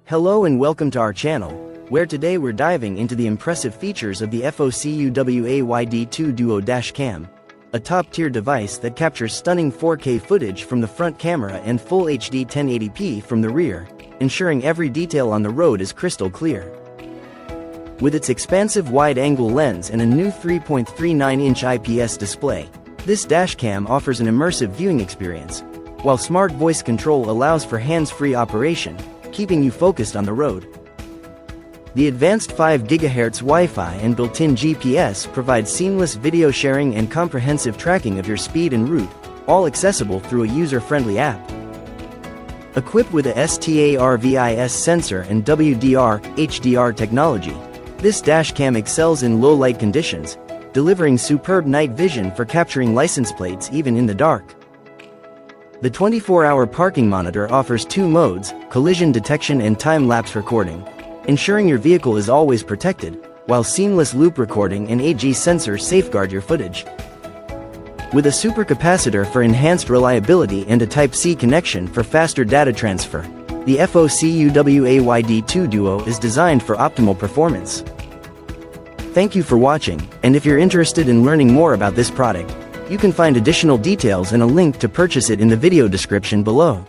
Hello and welcome to our channel, where today we're diving into the impressive features of the FOCUWAY D2-Duo dashcam, a top-tier device that captures stunning 4K footage from the front camera and full HD 1080p from the rear, ensuring every detail on the road is crystal clear. With its expansive wide-angle lens and a new 3.39-inch IPS display, this dashcam offers an immersive viewing experience, while smart voice control allows for hands-free operation, keeping you focused on the road. The advanced 5 GHz Wi-Fi and built-in GPS provide seamless video sharing and comprehensive tracking of your speed and route, all accessible through a user-friendly app. Equipped with a STARVIS sensor and WDR/HDR technology, this dashcam excels in low-light conditions, delivering superb night vision for capturing license plates even in the dark. The 24-hour parking monitor offers two modes, collision detection and time-lapse recording, ensuring your vehicle is always protected, while seamless loop recording and AG sensors safeguard your footage. With a supercapacitor for enhanced reliability and a Type-C connection for faster data transfer, the FOCUWAY D2-Duo is designed for optimal performance. Thank you for watching, and if you're interested in learning more about this product, you can find additional details and a link to purchase it in the video description below.